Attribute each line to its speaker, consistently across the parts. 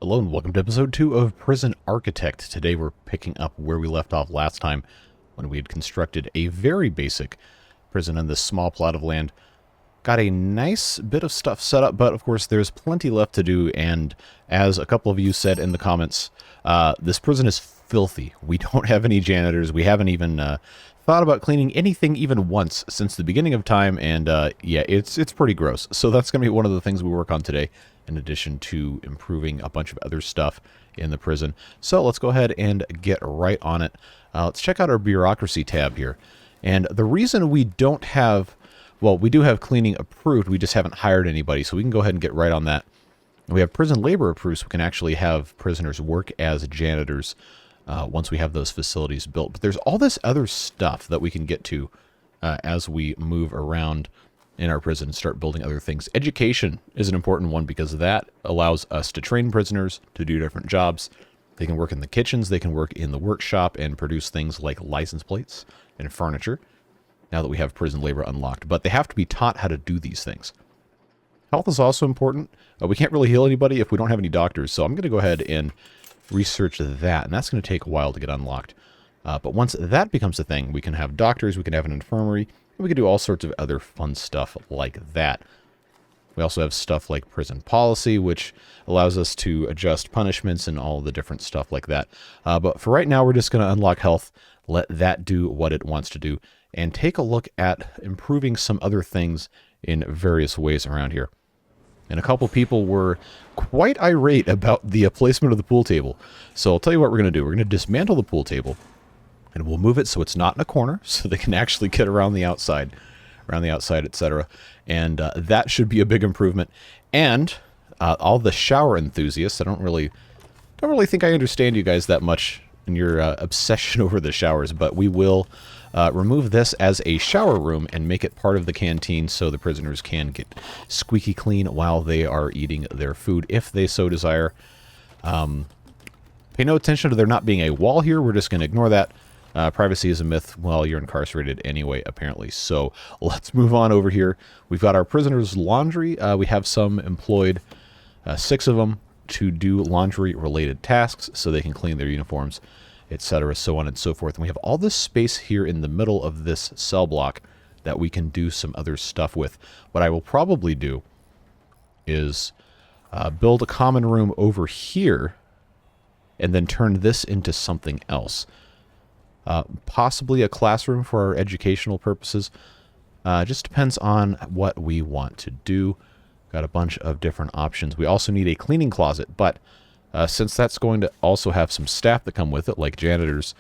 Speaker 1: Hello and welcome to episode 2 of Prison Architect. Today we're picking up where we left off last time when we had constructed a very basic prison on this small plot of land. Got a nice bit of stuff set up, but of course there's plenty left to do, and as a couple of you said in the comments, this prison is filthy. We don't have any janitors. We haven't even thought about cleaning anything even once since the beginning of time, and yeah, it's pretty gross. So that's going to be one of the things we work on today, in addition to improving a bunch of other stuff in the prison. So let's go ahead and get right on it. Let's check out our bureaucracy tab here. And the reason we don't have, well, we do have cleaning approved, we just haven't hired anybody, so we can go ahead and get right on that. We have prison labor approved, so we can actually have prisoners work as janitors once we have those facilities built. But there's all this other stuff that we can get to as we move around in our prison and start building other things. Education is an important one because that allows us to train prisoners to do different jobs. They can work in the kitchens, they can work in the workshop and produce things like license plates and furniture, now that we have prison labor unlocked. But they have to be taught how to do these things. Health is also important. We can't really heal anybody if we don't have any doctors, so I'm going to go ahead and research that, and that's going to take a while to get unlocked. But once that becomes a thing, we can have doctors, we can have an infirmary, and we can do all sorts of other fun stuff like that. We also have stuff like prison policy, which allows us to adjust punishments and all the different stuff like that. But for right now, we're just going to unlock health, let that do what it wants to do, and take a look at improving some other things in various ways around here. And a couple people were quite irate about the placement of the pool table. So I'll tell you what we're going to do. We're going to dismantle the pool table, and we'll move it so it's not in a corner, so they can actually get around the outside, etc. And that should be a big improvement. And all the shower enthusiasts, I don't really think I understand you guys that much in your obsession over the showers, but we will remove this as a shower room and make it part of the canteen so the prisoners can get squeaky clean while they are eating their food, if they so desire. Pay no attention to there not being a wall here. We're just going to ignore that. Privacy is a myth. Well, you're incarcerated anyway, apparently. So let's move on over here. We've got our prisoners' laundry. We have some employed, 6 of them, to do laundry-related tasks so they can clean their uniforms, etc., so on and so forth. And we have all this space here in the middle of this cell block that we can do some other stuff with. What I will probably do is build a common room over here and then turn this into something else. Possibly a classroom for our educational purposes. Just depends on what we want to do. Got a bunch of different options. We also need a cleaning closet, but since that's going to also have some staff that come with it, like janitors,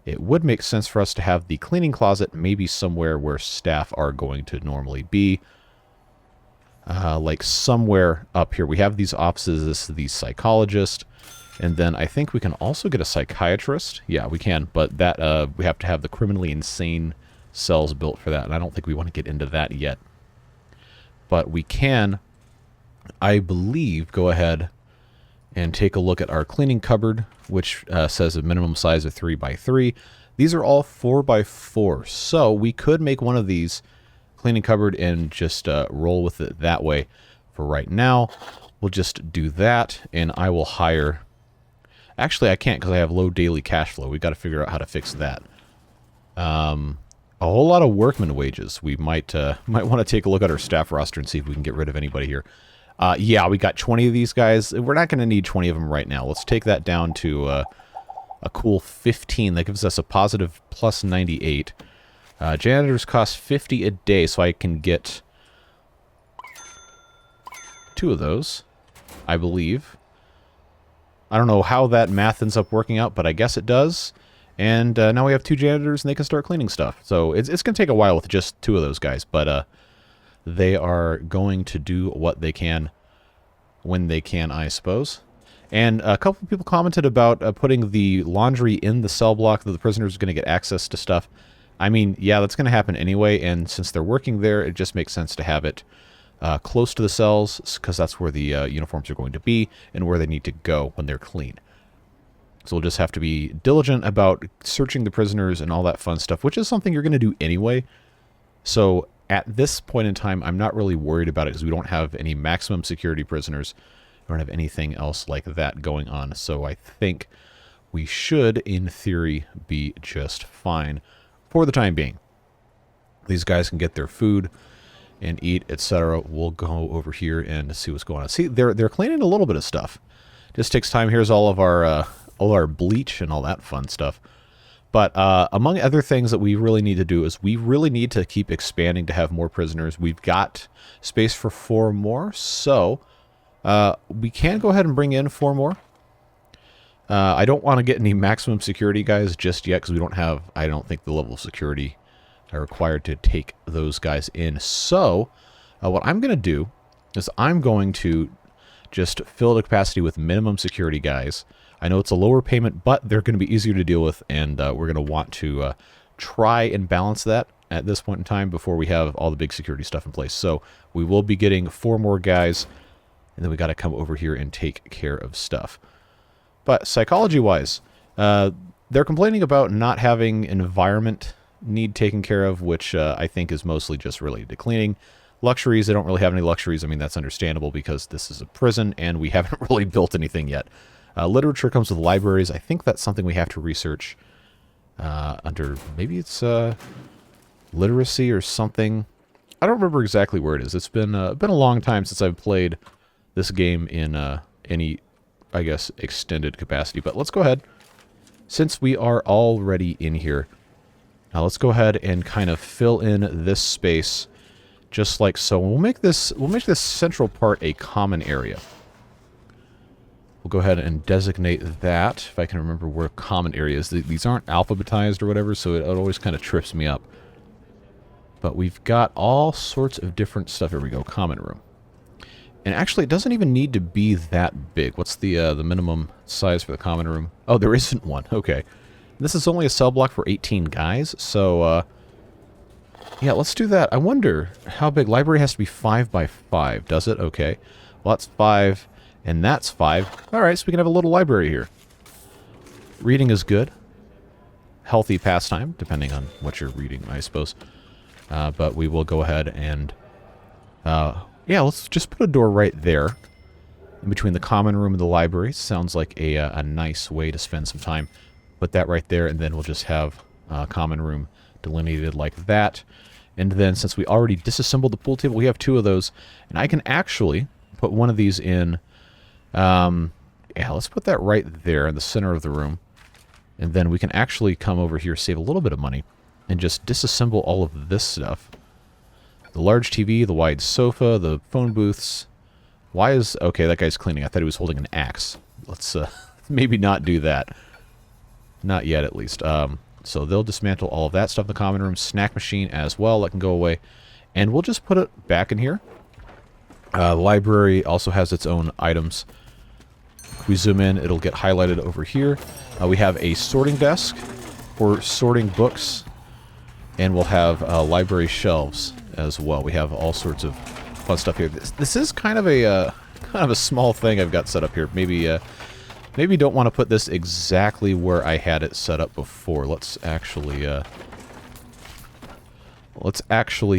Speaker 1: it would make sense for us to have the cleaning closet maybe somewhere where staff are going to normally be. Like somewhere up here. We have these offices. This is the psychologist. And then I think we can also get a psychiatrist. Yeah, we can, but that we have to have the criminally insane cells built for that, and I don't think we want to get into that yet. But we can, I believe, go ahead and take a look at our cleaning cupboard, which says a minimum size of 3 by 3. These are all 4 by 4, so we could make one of these cleaning cupboard and just roll with it that way. For right now, we'll just do that, and I will hire... Actually, I can't because I have low daily cash flow. We've got to figure out how to fix that. A whole lot of workman wages. We might want to take a look at our staff roster and see if we can get rid of anybody here. Yeah, we got 20 of these guys. We're not going to need 20 of them right now. Let's take that down to a cool 15. That gives us a positive plus 98. Janitors cost 50 a day, so I can get 2 of those, I believe. I don't know how that math ends up working out, but I guess it does. And now we have 2 janitors, and they can start cleaning stuff. So it's going to take a while with just 2 of those guys, but they are going to do what they can when they can, I suppose. And a couple of people commented about putting the laundry in the cell block, that the prisoners are going to get access to stuff. I mean, yeah, that's going to happen anyway, and since they're working there, it just makes sense to have it close to the cells, because that's where the uniforms are going to be and where they need to go when they're clean. So we'll just have to be diligent about searching the prisoners and all that fun stuff, which is something you're going to do anyway. So at this point in time, I'm not really worried about it because we don't have any maximum security prisoners. don't have anything else like that going on. So I think we should, in theory, be just fine for the time being. These guys can get their food and eat, etc. We'll go over here and see what's going on. See, they're cleaning a little bit of stuff. Just takes time. Here's all our bleach and all that fun stuff. But among other things that we really need to do is we really need to keep expanding to have more prisoners. We've got space for 4 more, so we can go ahead and bring in 4 more. I don't want to get any maximum security guys just yet because we don't have, I don't think, the level of security required to take those guys in. So what I'm going to do is I'm going to just fill the capacity with minimum security guys. I know it's a lower payment, but they're going to be easier to deal with, and we're going to want to try and balance that at this point in time before we have all the big security stuff in place. So we will be getting 4 more guys, and then we got to come over here and take care of stuff. But psychology-wise, they're complaining about not having environment need taken care of, which I think is mostly just related to cleaning. Luxuries, they don't really have any luxuries. I mean, that's understandable because this is a prison and we haven't really built anything yet. Literature comes with libraries. I think that's something we have to research under, maybe it's literacy or something. I don't remember exactly where it is. It's been a long time since I've played this game in any, I guess, extended capacity. But let's go ahead. Since we are already in here, now let's go ahead and kind of fill in this space just like so. And we'll make this central part a common area. We'll go ahead and designate that, if I can remember where common area is. These aren't alphabetized or whatever, so it always kind of trips me up. But we've got all sorts of different stuff. Here we go, common room. And actually, it doesn't even need to be that big. What's the minimum size for the common room? Oh, there isn't one. Okay. This is only a cell block for 18 guys, so yeah, let's do that. I wonder how big. Library has to be 5 by 5, does it? Okay. Well, that's 5, and that's 5. All right, so we can have a little library here. Reading is good. Healthy pastime, depending on what you're reading, I suppose. But we will go ahead and yeah, let's just put a door right there in between the common room and the library. Sounds like a nice way to spend some time. Put that right there, and then we'll just have common room delineated like that. And then since we already disassembled the pool table, we have 2 of those. And I can actually put one of these in. Yeah, let's put that right there in the center of the room. And then we can actually come over here, save a little bit of money, and just disassemble all of this stuff. The large TV, the wide sofa, the phone booths. Why is... Okay, that guy's cleaning. I thought he was holding an axe. Let's maybe not do that. Not yet, at least. So they'll dismantle all of that stuff in the common room. Snack machine as well. That can go away. And we'll just put it back in here. The library also has its own items. If we zoom in, it'll get highlighted over here. We have a sorting desk for sorting books. And we'll have library shelves as well. We have all sorts of fun stuff here. This is kind of a small thing I've got set up here. Maybe don't want to put this exactly where I had it set up before. Let's actually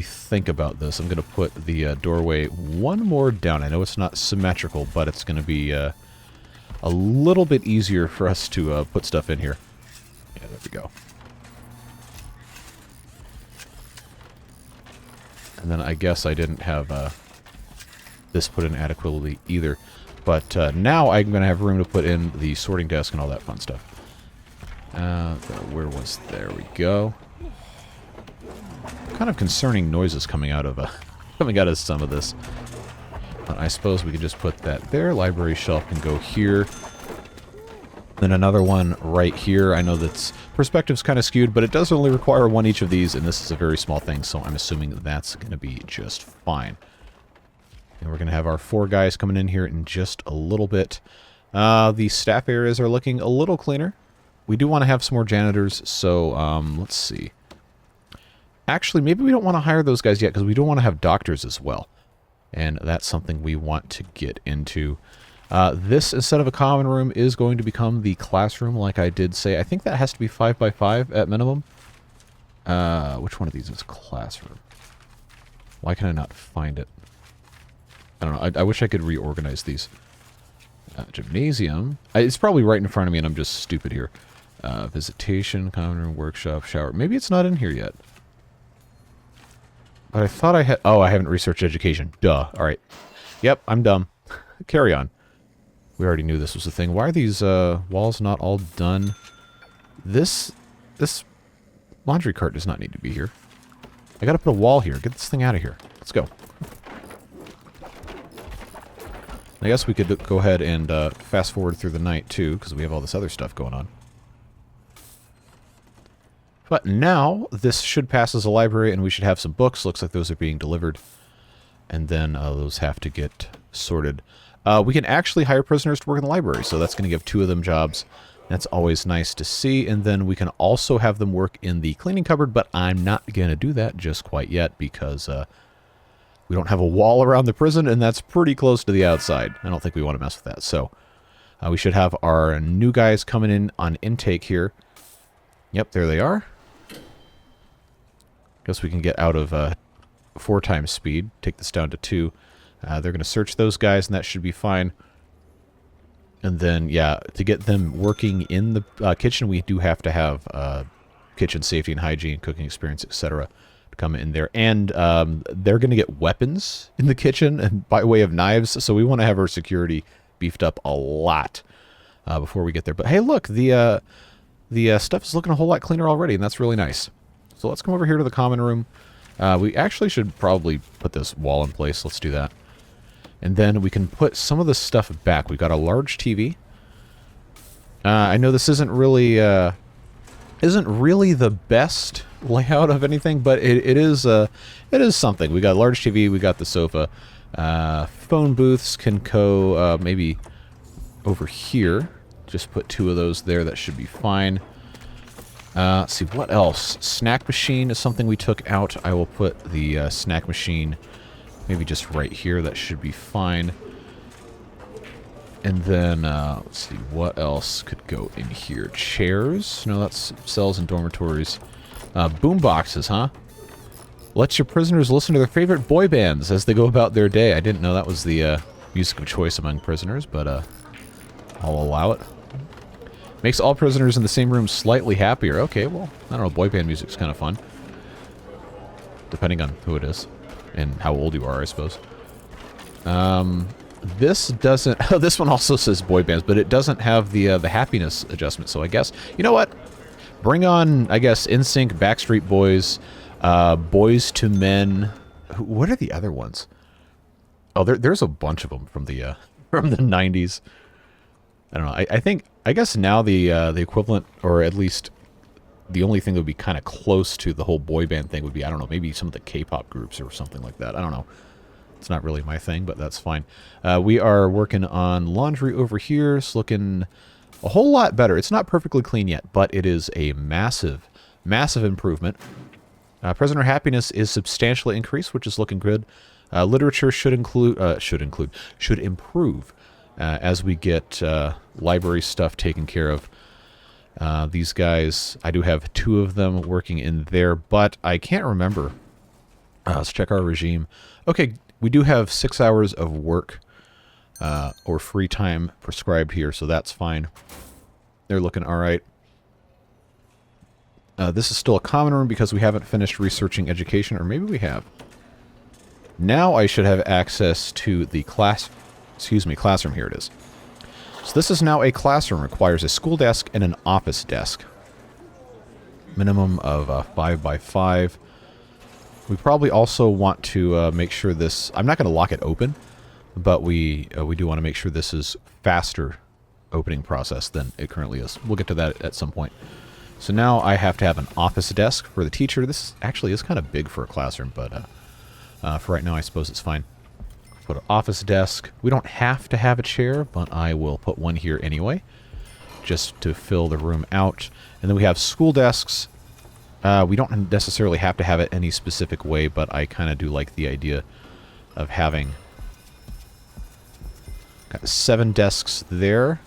Speaker 1: think about this. I'm going to put the doorway one more down. I know it's not symmetrical, but it's going to be a little bit easier for us to put stuff in here. Yeah, there we go. And then I guess I didn't have this put in adequately either. But now I'm going to have room to put in the sorting desk and all that fun stuff. Where was... There we go. Kind of concerning noises coming out of some of this. But I suppose we can just put that there. Library shelf can go here. Then another one right here. I know that's perspective's kind of skewed, but it does only require 1 each of these, and this is a very small thing, so I'm assuming that that's going to be just fine. And we're going to have our 4 guys coming in here in just a little bit. The staff areas are looking a little cleaner. We do want to have some more janitors, so let's see. Actually, maybe we don't want to hire those guys yet because we don't want to have doctors as well. And that's something we want to get into. This, instead of a common room, is going to become the classroom, like I did say. I think that has to be 5 by 5 at minimum. Which one of these is classroom? Why can I not find it? I don't know. I wish I could reorganize these. Gymnasium. It's probably right in front of me and I'm just stupid here. Visitation, common room, workshop, shower. Maybe it's not in here yet. But I thought I had... Oh, I haven't researched education. Duh. Alright. Yep, I'm dumb. Carry on. We already knew this was a thing. Why are these walls not all done? This laundry cart does not need to be here. I gotta put a wall here. Get this thing out of here. Let's go. I guess we could go ahead and fast forward through the night, too, because we have all this other stuff going on. But now, this should pass as a library, and we should have some books. Looks like those are being delivered. And then those have to get sorted. We can actually hire prisoners to work in the library, so that's going to give 2 of them jobs. That's always nice to see. And then we can also have them work in the cleaning cupboard, but I'm not going to do that just quite yet because we don't have a wall around the prison, and that's pretty close to the outside. I don't think we want to mess with that. So we should have our new guys coming in on intake here. Yep, there they are. Guess we can get out of 4 times speed. Take this down to 2. They're going to search those guys, and that should be fine. And then, yeah, to get them working in the kitchen, we do have to have kitchen safety and hygiene, cooking experience, etc. to come in there. And they're going to get weapons in the kitchen and by way of knives, so we want to have our security beefed up a lot before we get there. But hey, look, the stuff is looking a whole lot cleaner already, and that's really nice. So let's come over here to the common room. We actually should probably put this wall in place. Let's do that. And then we can put some of this stuff back. We've got a large TV. I know this isn't really the best layout of anything, but it is something. We got a large TV. We got the sofa. Phone booths can go maybe over here. Just put 2 of those there. That should be fine. Let's see, what else? Snack machine is something we took out. I will put the snack machine maybe just right here. That should be fine. And then, let's see, what else could go in here? Chairs? No, that's cells and dormitories. Boom boxes, huh? Let your prisoners listen to their favorite boy bands as they go about their day. I didn't know that was the music of choice among prisoners, but I'll allow it. Makes all prisoners in the same room slightly happier. Okay, well, I don't know, boy band music's kind of fun. Depending on who it is. And how old you are, I suppose. This doesn't... Oh, this one also says boy bands, but it doesn't have the happiness adjustment, so I guess... You know what? Bring on, I guess, NSYNC, Backstreet Boys, Boys to Men... What are the other ones? Oh, there's a bunch of them from the 90s. I don't know. I guess now the equivalent, or at least the only thing that would be kind of close to the whole boy band thing would be, I don't know, maybe some of the K-pop groups or something like that. I don't know. It's not really my thing, but that's fine. We are working on laundry over here. It's looking a whole lot better. It's not perfectly clean yet, but it is a massive, massive improvement. Prisoner happiness is substantially increased, which is looking good. Literature should improve as we get library stuff taken care of. These guys, I do have 2 of them working in there, but I can't remember. Let's check our regime. Okay, we do have 6 hours of work or free time prescribed here, so that's fine. They're looking all right. This is still a common room because we haven't finished researching education, or maybe we have. Now I should have access to the classroom. Here it is. So this is now a classroom. Requires a school desk and an office desk. Minimum of 5 by 5. We probably also want to make sure this... I'm not going to lock it open, but we do want to make sure this is faster opening process than it currently is. We'll get to that at some point. So now I have to have an office desk for the teacher. This actually is kind of big for a classroom, but for right now I suppose it's fine. Put an office desk. We don't have to have a chair, but I will put one here anyway, just to fill the room out. And then we have school desks. We don't necessarily have to have it any specific way, but I kind of do like the idea of having... Got 7 desks there.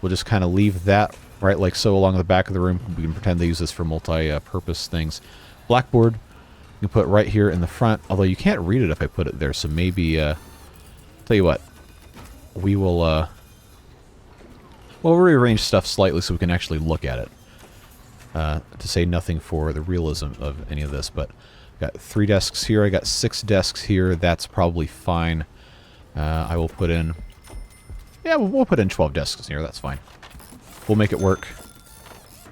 Speaker 1: We'll just kind of leave that right like so along the back of the room. We can pretend they use this for multi-purpose things. Blackboard, you can put right here in the front, although you can't read it if I put it there, so maybe... tell you what, we will We'll rearrange stuff slightly so we can actually look at it. To say nothing for the realism of any of this, but got 3 desks here. I got 6 desks here. That's probably fine. I will put in... Yeah, we'll put in 12 desks here. That's fine. We'll make it work.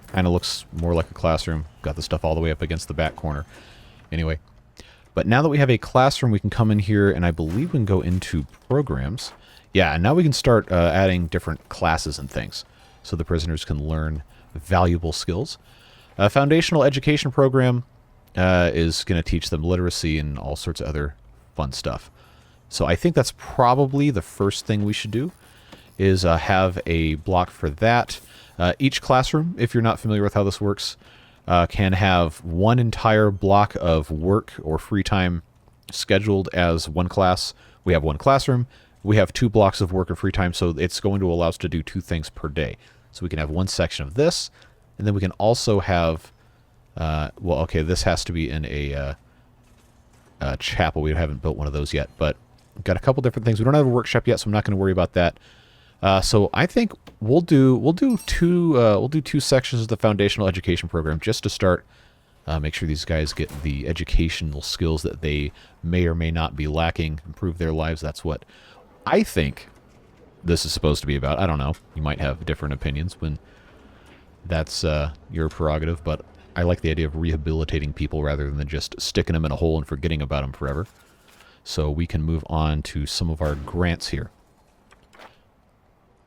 Speaker 1: Kind of looks more like a classroom. Got the stuff all the way up against the back corner. Anyway. But now that we have a classroom, we can come in here, and I believe we can go into programs. Yeah, and now we can start adding different classes and things, so the prisoners can learn valuable skills. A foundational education program is going to teach them literacy and all sorts of other fun stuff. So I think that's probably the first thing we should do, is have a block for that. Each classroom, if you're not familiar with how this works, can have one entire block of work or free time scheduled as one class. We have one classroom. We have 2 blocks of work or free time, so it's going to allow us to do 2 things per day. So we can have one section of this, and then we can also have... well, okay, this has to be in a chapel. We haven't built one of those yet, but we've got a couple different things. We don't have a workshop yet, so I'm not going to worry about that. So I think we'll do 2 sections of the foundational education program just to start. Make sure these guys get the educational skills that they may or may not be lacking, improve their lives. That's what I think this is supposed to be about. I don't know. You might have different opinions when that's your prerogative, but I like the idea of rehabilitating people rather than just sticking them in a hole and forgetting about them forever. So we can move on to some of our grants here.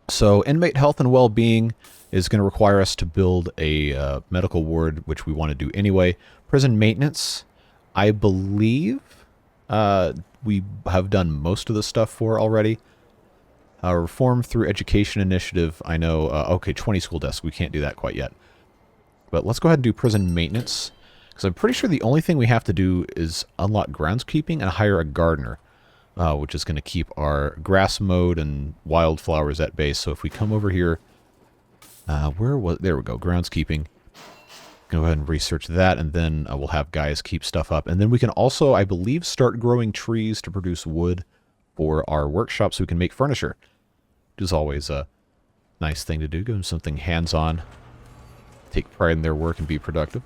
Speaker 1: So inmate health and well-being is going to require us to build a medical ward, which we want to do anyway. Prison maintenance, I believe we have done most of the stuff for already. Reform through education initiative, I know, okay, 20 school desks. We can't do that quite yet. But let's go ahead and do prison maintenance, because I'm pretty sure the only thing we have to do is unlock groundskeeping and hire a gardener, which is going to keep our grass mowed and wildflowers at base. So if we come over here, there we go, groundskeeping. Go ahead and research that, and then we'll have guys keep stuff up. And then we can also, I believe, start growing trees to produce wood for our workshop so we can make furniture, which is always a nice thing to do. Give them something hands-on, take pride in their work, and be productive.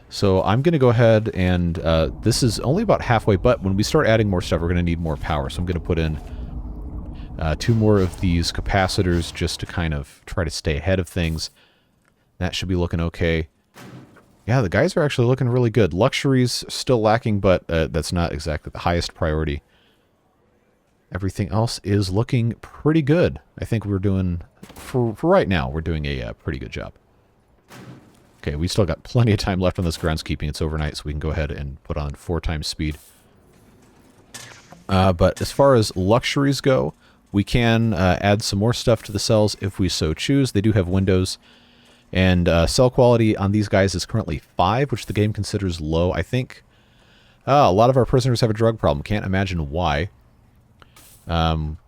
Speaker 1: So I'm going to go ahead and, this is only about halfway, but when we start adding more stuff, we're going to need more power. So I'm going to put in 2 more of these capacitors just to kind of try to stay ahead of things. That should be looking okay. Yeah, the guys are actually looking really good. Luxury's still lacking, but that's not exactly the highest priority. Everything else is looking pretty good. I think we're doing, for right now, we're doing a pretty good job. Okay, we still got plenty of time left on this groundskeeping. It's overnight, so we can go ahead and put on 4 times speed. But as far as luxuries go, we can add some more stuff to the cells if we so choose. They do have windows. And cell quality on these guys is currently 5, which the game considers low. I think a lot of our prisoners have a drug problem. Can't imagine why.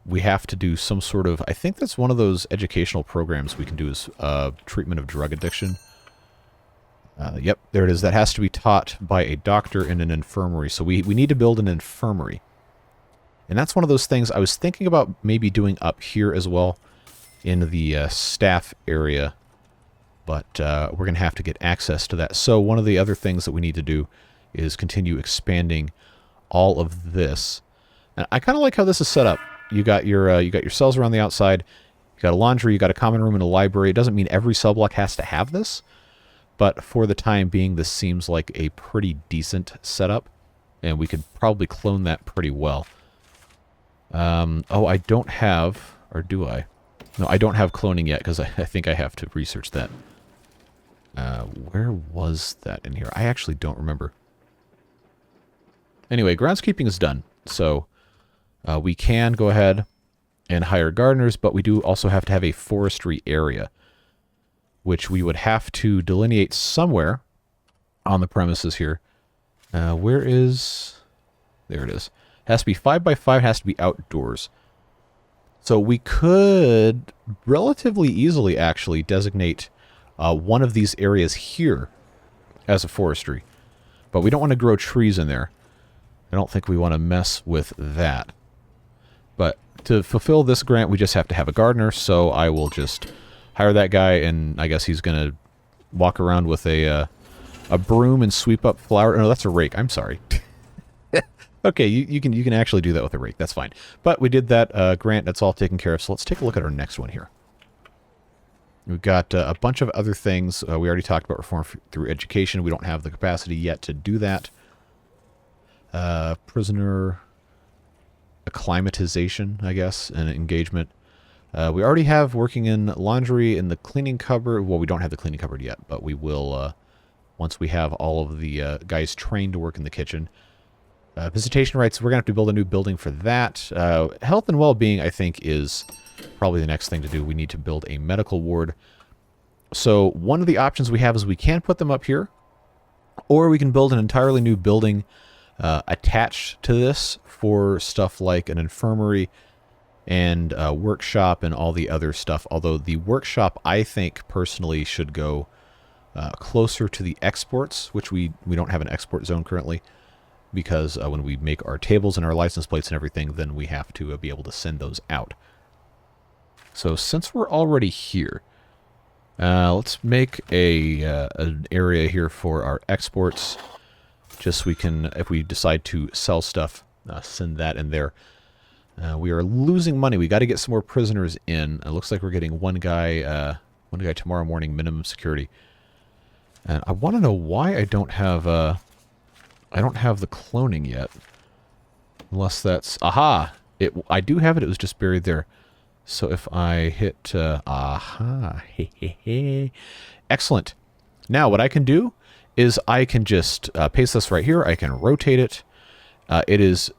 Speaker 1: We have to do some sort of... I think that's one of those educational programs we can do is treatment of drug addiction. Yep, there it is. That has to be taught by a doctor in an infirmary. So we need to build an infirmary. And that's one of those things I was thinking about maybe doing up here as well in the staff area. But we're going to have to get access to that. So one of the other things that we need to do is continue expanding all of this. And I kind of like how this is set up. You got your cells around the outside. You got a laundry. You got a common room and a library. It doesn't mean every cell block has to have this, but for the time being, this seems like a pretty decent setup, and we could probably clone that pretty well. Oh, I don't have, or do I? No, I don't have cloning yet because I think I have to research that. Where was that in here? I actually don't remember. Anyway, groundskeeping is done. So we can go ahead and hire gardeners, but we do also have to have a forestry area, which we would have to delineate somewhere on the premises here. Where is... There it is. Has to be 5 by 5, has to be outdoors. So we could relatively easily actually designate one of these areas here as a forestry. But we don't want to grow trees in there. I don't think we want to mess with that. But to fulfill this grant, we just have to have a gardener, so I will just hire that guy, and I guess he's going to walk around with a broom and sweep up flour. No, that's a rake. I'm sorry. Okay, you can actually do that with a rake. That's fine. But we did that grant. That's all taken care of. So let's take a look at our next one here. We've got a bunch of other things. We already talked about reform through education. We don't have the capacity yet to do that. Prisoner acclimatization, I guess, and engagement. We already have working in laundry in the cleaning cupboard. Well, we don't have the cleaning cupboard yet, but we will once we have all of the guys trained to work in the kitchen. Visitation rights, we're going to have to build a new building for that. Health and well-being, I think, is probably the next thing to do. We need to build a medical ward. So one of the options we have is we can put them up here, or we can build an entirely new building attached to this for stuff like an infirmary and a workshop and all the other stuff. Although the workshop, I think, personally should go closer to the exports, which we don't have an export zone currently. Because when we make our tables and our license plates and everything, then we have to be able to send those out. So since we're already here, let's make an area here for our exports. Just so we can, if we decide to sell stuff, send that in there. We are losing money. We got to get some more prisoners in. It looks like we're getting one guy tomorrow morning, minimum security. And I want to know why I don't have the cloning yet. Unless that's... Aha! I do have it. It was just buried there. So if I hit... aha! Excellent. Now what I can do is I can just paste this right here. I can rotate it. It is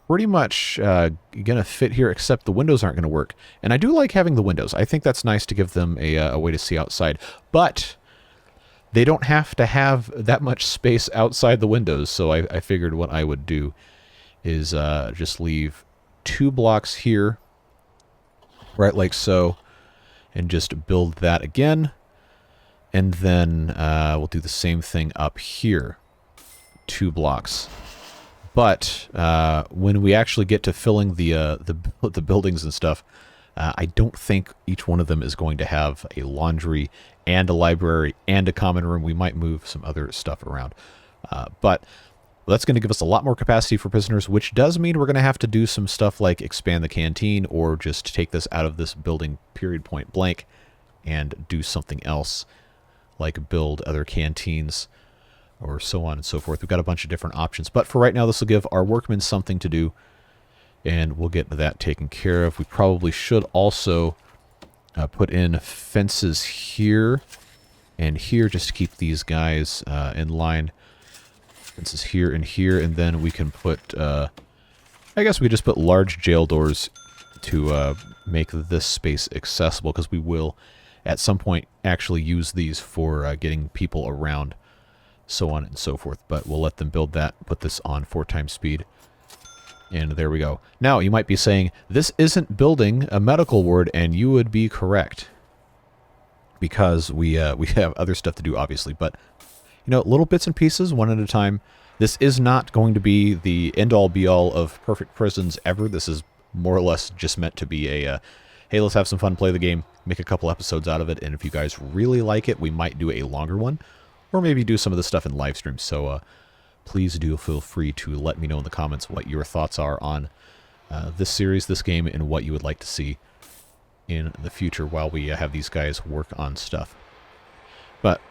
Speaker 1: pretty much going to fit here, except the windows aren't going to work. And I do like having the windows. I think that's nice to give them a way to see outside. But... they don't have to have that much space outside the windows, so I figured what I would do is just leave 2 blocks here, right like so, and just build that again. And then we'll do the same thing up here, 2 blocks. But when we actually get to filling the buildings and stuff, I don't think each one of them is going to have a laundry and a library and a common room. We might move some other stuff around. But that's going to give us a lot more capacity for prisoners, which does mean we're going to have to do some stuff like expand the canteen or just take this out of this building period point blank and do something else, like build other canteens or so on and so forth. We've got a bunch of different options. But for right now, this will give our workmen something to do. And we'll get that taken care of. We probably should also put in fences here and here just to keep these guys in line. Fences here and here, and then we can put, I guess we just put large jail doors to make this space accessible, because we will at some point actually use these for getting people around, so on and so forth. But we'll let them build that, put this on 4x speed. And there we go. Now, you might be saying, this isn't building a medical ward, and you would be correct. Because we have other stuff to do, obviously. But, you know, little bits and pieces, one at a time. This is not going to be the end-all, be-all of perfect prisons ever. This is more or less just meant to be a, hey, let's have some fun, play the game, make a couple episodes out of it, and if you guys really like it, we might do a longer one. Or maybe do some of this stuff in live streams. So, please do feel free to let me know in the comments what your thoughts are on this series, this game, and what you would like to see in the future while we have these guys work on stuff. But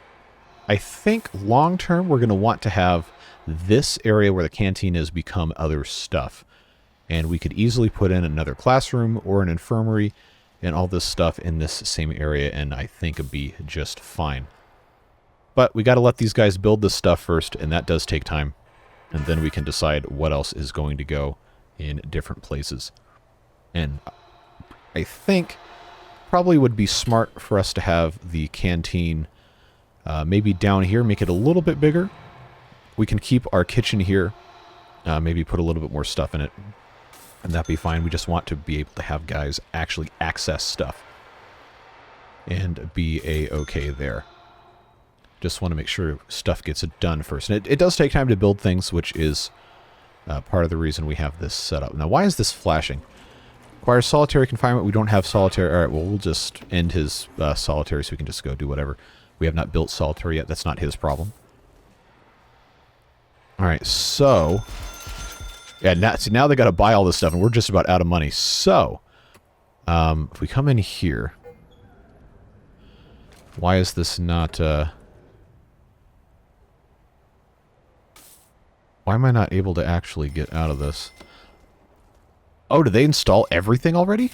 Speaker 1: I think long-term we're going to want to have this area where the canteen is become other stuff. And we could easily put in another classroom or an infirmary and all this stuff in this same area, and I think it'd be just fine. But we got to let these guys build this stuff first, and that does take time. And then we can decide what else is going to go in different places. And I think probably would be smart for us to have the canteen maybe down here, make it a little bit bigger. We can keep our kitchen here, maybe put a little bit more stuff in it, and that'd be fine. We just want to be able to have guys actually access stuff and be a-okay there. Just want to make sure stuff gets done first. And it does take time to build things, which is part of the reason we have this set up. Now, why is this flashing? Requires solitary confinement. We don't have solitary. All right, well, we'll just end his solitary so we can just go do whatever. We have not built solitary yet. That's not his problem. All right, so... Yeah, now they got to buy all this stuff, and we're just about out of money. So, if we come in here... Why is this not... Why am I not able to actually get out of this? Oh, did they install everything already?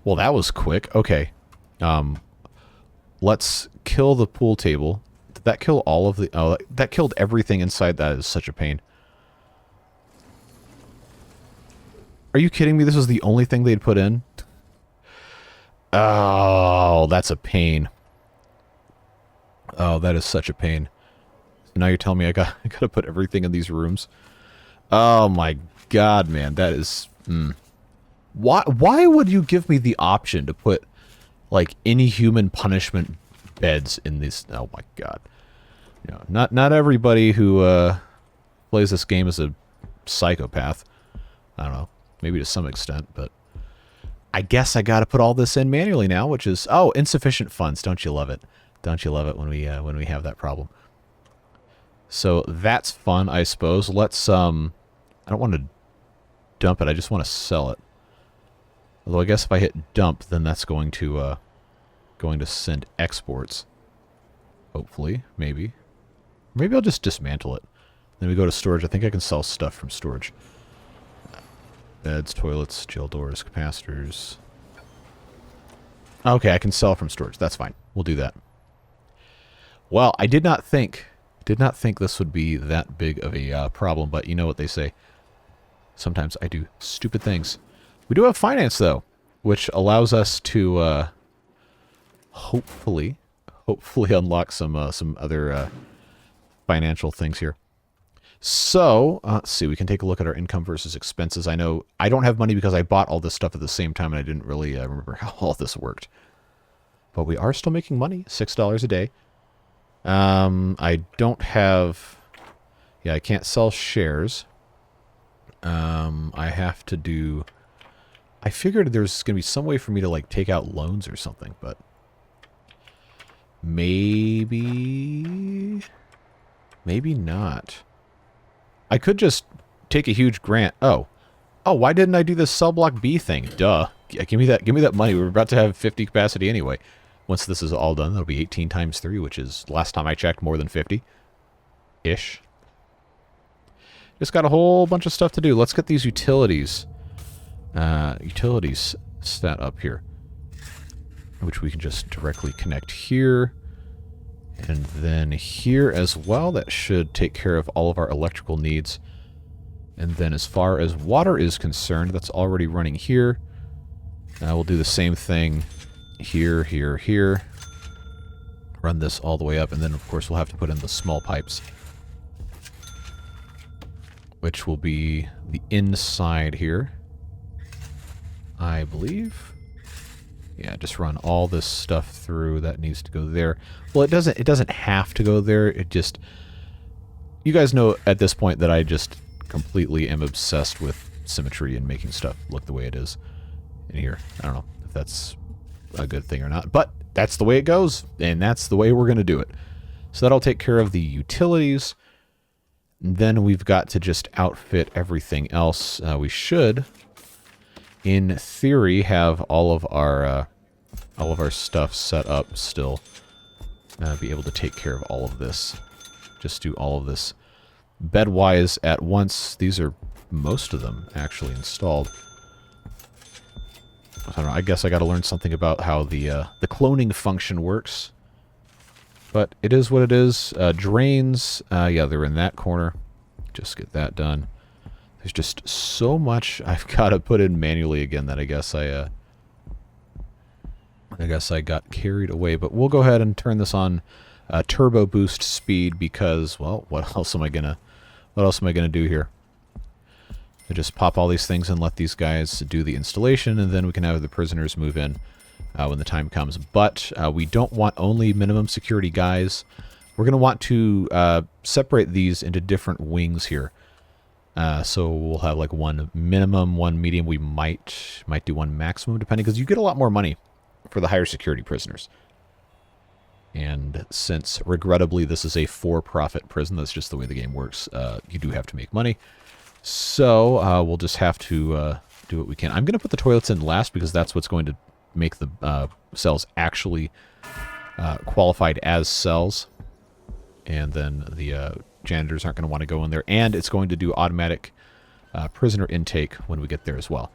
Speaker 1: Well, that was quick. Okay. Let's kill the pool table. Did that kill all of the... Oh, that killed everything inside. That is such a pain. Are you kidding me? This was the only thing they'd put in? Oh, that's a pain. Oh, that is such a pain. Now you're telling me I gotta put everything in these rooms? Oh my god, man, that is... Why would you give me the option to put, like, inhuman punishment beds in this? Oh my god. You know, not everybody who plays this game is a psychopath. I don't know, maybe to some extent, but I guess I gotta put all this in manually now, which is... Oh, insufficient funds. Don't you love it? Don't you love it when we have that problem? So that's fun, I suppose. Let's, I don't want to dump it, I just want to sell it. Although I guess if I hit dump, then that's going to send exports. Hopefully, maybe. Maybe I'll just dismantle it. Then we go to storage. I think I can sell stuff from storage. Beds, toilets, jail doors, capacitors. Okay, I can sell from storage. That's fine. We'll do that. Well, I did not think this would be that big of a problem, but you know what they say. Sometimes I do stupid things. We do have finance, though, which allows us to hopefully unlock some other financial things here. So, let's see, we can take a look at our income versus expenses. I know I don't have money because I bought all this stuff at the same time, and I didn't really remember how all this worked. But we are still making money, $6 a day. I don't have... Yeah, I can't sell shares. I have to do... I figured there's going to be some way for me to, like, take out loans or something, but... Maybe not. I could just take a huge grant. Oh, why didn't I do this cell block B thing? Duh. Yeah, give me that money. We're about to have 50 capacity anyway. Once this is all done, that'll be 18 times 3, which is, last time I checked, more than 50-ish. Just got a whole bunch of stuff to do. Let's get these utilities set up here, which we can just directly connect here. And then here as well. That should take care of all of our electrical needs. And then as far as water is concerned, that's already running here. We'll do the same thing here, here, here. Run this all the way up, and then of course we'll have to put in the small pipes, which will be the inside here, I believe. Yeah, just run all this stuff through. That needs to go there. Well, it doesn't have to go there. It just... You guys know at this point that I just completely am obsessed with symmetry and making stuff look the way it is in here. I don't know if that's a good thing or not, but that's the way it goes, and that's the way we're going to do it. So that'll take care of the utilities. And then we've got to just outfit everything else. We should... in theory, have all of our stuff set up still. Be able to take care of all of this. Just do all of this bed-wise at once. These are most of them actually installed. I don't know. I guess I got to learn something about how the cloning function works. But it is what it is. Drains. Yeah, they're in that corner. Just get that done. There's just so much I've got to put in manually again that I guess I got carried away. But we'll go ahead and turn this on turbo boost speed because, well, what else am I gonna do here? I just pop all these things and let these guys do the installation, and then we can have the prisoners move in when the time comes. But we don't want only minimum security guys. We're going to want to separate these into different wings here. So we'll have like one minimum, one medium. We might do one maximum, depending, because you get a lot more money for the higher security prisoners. And since, regrettably, this is a for-profit prison, that's just the way the game works, you do have to make money. So we'll just have to do what we can. I'm going to put the toilets in last because that's what's going to make the cells actually qualified as cells. And then the janitors aren't going to want to go in there. And it's going to do automatic prisoner intake when we get there as well.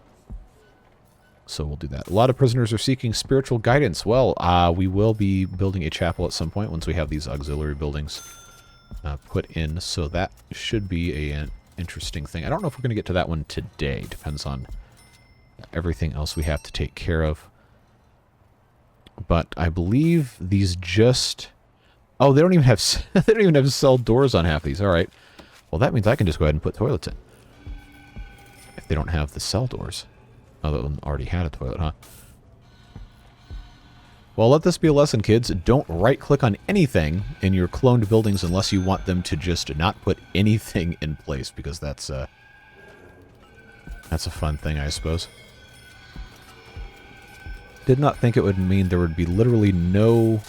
Speaker 1: So we'll do that. A lot of prisoners are seeking spiritual guidance. Well, we will be building a chapel at some point once we have these auxiliary buildings put in. So that should be an interesting thing. I don't know if we're going to get to that one today. Depends on everything else we have to take care of. But I believe these just... Oh, they don't even have they don't even have cell doors on half these. All right. Well, that means I can just go ahead and put toilets in. If they don't have the cell doors. Oh, that one already had a toilet, huh? Well, let this be a lesson, kids. Don't right-click on anything in your cloned buildings unless you want them to just not put anything in place, because that's a fun thing, I suppose. Did not think it would mean there would be literally no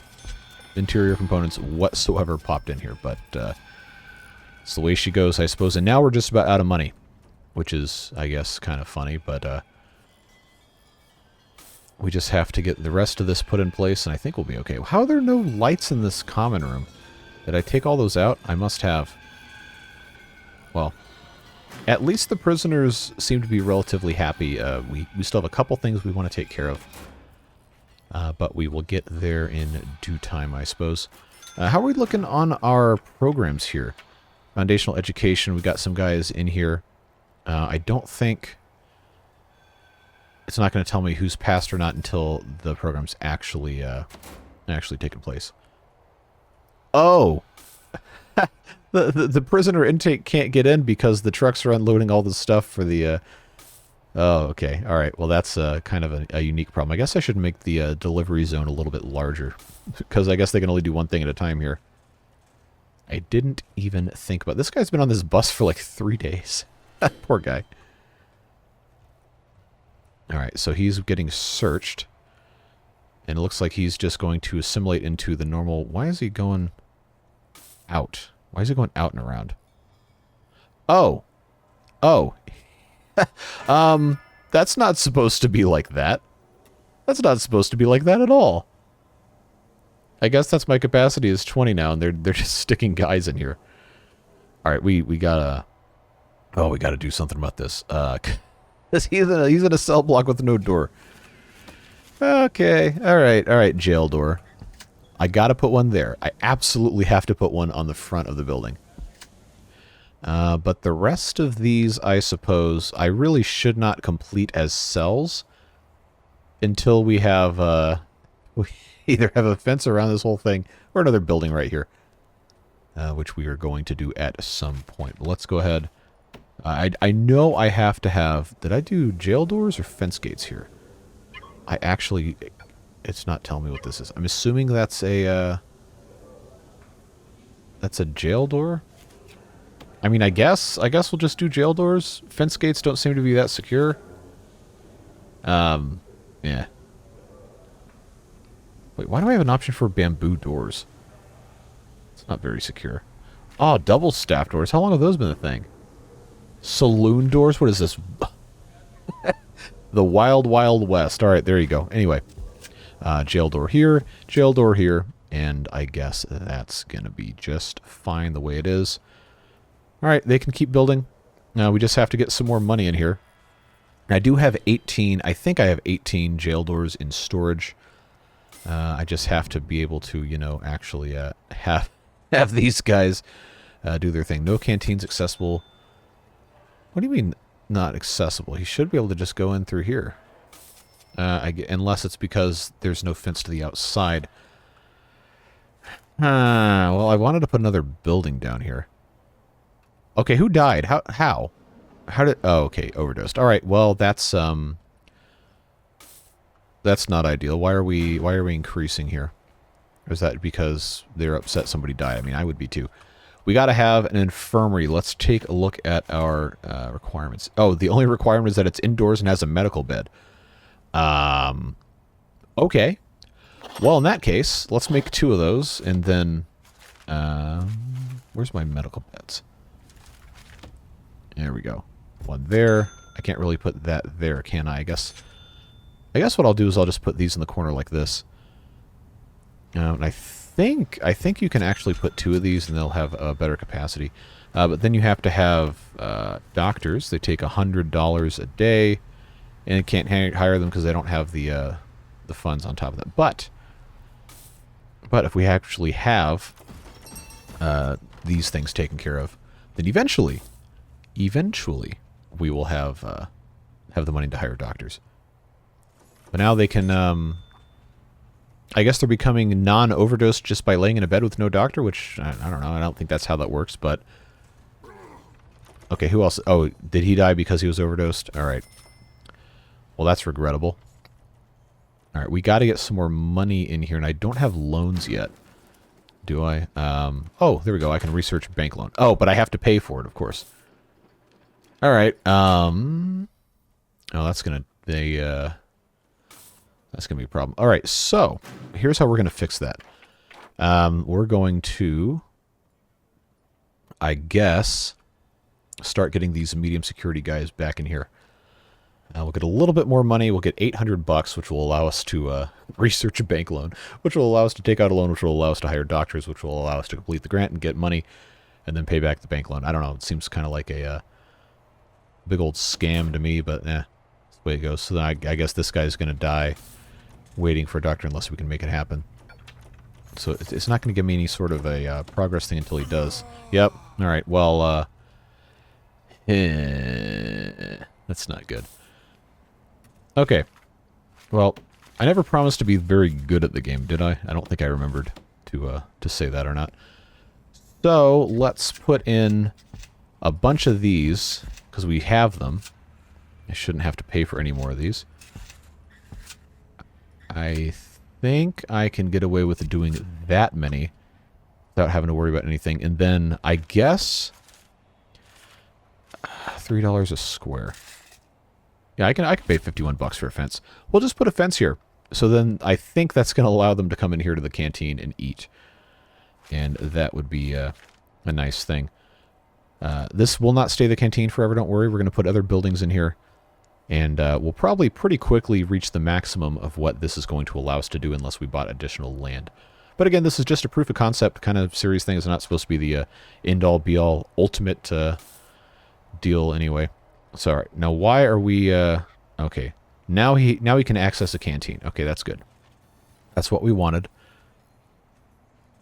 Speaker 1: interior components whatsoever popped in here, but it's the way she goes, I suppose. And now we're just about out of money, which is, I guess, kind of funny, but we just have to get the rest of this put in place, and I think we'll be okay. How are there no lights in this common room? Did I take all those out? I must have. Well, at least the prisoners seem to be relatively happy. We still have a couple things we want to take care of. But we will get there in due time, I suppose. How are we looking on our programs here? Foundational education, we got some guys in here. I don't think... It's not going to tell me who's passed or not until the program's actually taken place. Oh! the prisoner intake can't get in because the trucks are unloading all the stuff for the... Oh, okay. All right. Well, that's kind of a unique problem. I guess I should make the delivery zone a little bit larger, because I guess they can only do one thing at a time here. I didn't even think about... This guy's been on this bus for like 3 days. Poor guy. All right, so he's getting searched, and it looks like he's just going to assimilate into the normal... Why is he going out? Why is he going out and around? Oh. Oh. That's not supposed to be like that. That's not supposed to be like that at all. I guess that's my capacity is 20 now, and they're just sticking guys in here. All right, we gotta... Oh, we gotta do something about this. He's in a cell block with no door. Okay, all right, jail door. I gotta put one there. I absolutely have to put one on the front of the building. But the rest of these, I suppose, I really should not complete as cells until we have, we either have a fence around this whole thing or another building right here, which we are going to do at some point. But let's go ahead. I know I have to have... Did I do jail doors or fence gates here? I actually... It's not telling me what this is. I'm assuming that's a... That's a jail door? I mean, I guess we'll just do jail doors. Fence gates don't seem to be that secure. Yeah. Wait, why do I have an option for bamboo doors? It's not very secure. Oh, double staff doors. How long have those been a thing? Saloon doors? What is this? The Wild Wild West. Alright, there you go. Anyway. Jail door here, and I guess that's going to be just fine the way it is. Alright, they can keep building. Now we just have to get some more money in here. I do have 18, I think I have 18 jail doors in storage. I just have to be able to, you know, actually have these guys do their thing. No canteens accessible. What do you mean not accessible? He should be able to just go in through here. Unless it's because there's no fence to the outside. Well, I wanted to put another building down here. Okay, who died? How? How did... Oh, okay, overdosed. Alright, well, that's not ideal. Why are we increasing here? Or is that because they're upset somebody died? I mean, I would be too. We got to have an infirmary. Let's take a look at our requirements. Oh, the only requirement is that it's indoors and has a medical bed. Okay. Well, in that case, let's make 2 of those, and then... where's my medical beds? There we go. 1 there. I can't really put that there, can I? I guess what I'll do is I'll just put these in the corner like this. And I think you can actually put 2 of these and they'll have a better capacity. But then you have to have doctors. They take $100 a day, and you can't hire them because they don't have the funds on top of that. But if we actually have these things taken care of, then eventually we will have the money to hire doctors. But now they can, I guess they're becoming non-overdosed just by laying in a bed with no doctor, which, I don't know, I don't think that's how that works, but... Okay, who else? Oh, did he die because he was overdosed? Alright. Well, that's regrettable. Alright, we gotta get some more money in here, and I don't have loans yet. Do I? Oh, there we go, I can research bank loan. Oh, but I have to pay for it, of course. Alright, oh, that's gonna be a problem. Alright, so, here's how we're gonna fix that. We're going to, I guess, start getting these medium security guys back in here. We'll get a little bit more money. We'll get $800, which will allow us to research a bank loan, which will allow us to take out a loan, which will allow us to hire doctors, which will allow us to complete the grant and get money, and then pay back the bank loan. I don't know. It seems kind of like a big old scam to me, but that's the way it goes. So then I guess this guy's going to die waiting for a doctor unless we can make it happen. So it's not going to give me any sort of a progress thing until he does. Yep. All right. Well, that's not good. Okay. Well, I never promised to be very good at the game, did I? I don't think I remembered to say that or not. So, let's put in a bunch of these, because we have them. I shouldn't have to pay for any more of these. I think I can get away with doing that many without having to worry about anything. And then, I guess... $3 a square. Yeah, I can pay $51 for a fence. We'll just put a fence here. So then I think that's going to allow them to come in here to the canteen and eat. And that would be a nice thing. This will not stay the canteen forever, don't worry. We're going to put other buildings in here. And we'll probably pretty quickly reach the maximum of what this is going to allow us to do unless we bought additional land. But again, this is just a proof of concept kind of series thing. It's not supposed to be the end-all, be-all, ultimate deal anyway. So, all right. Now, why are we... okay. Now he can access a canteen. Okay, that's good. That's what we wanted.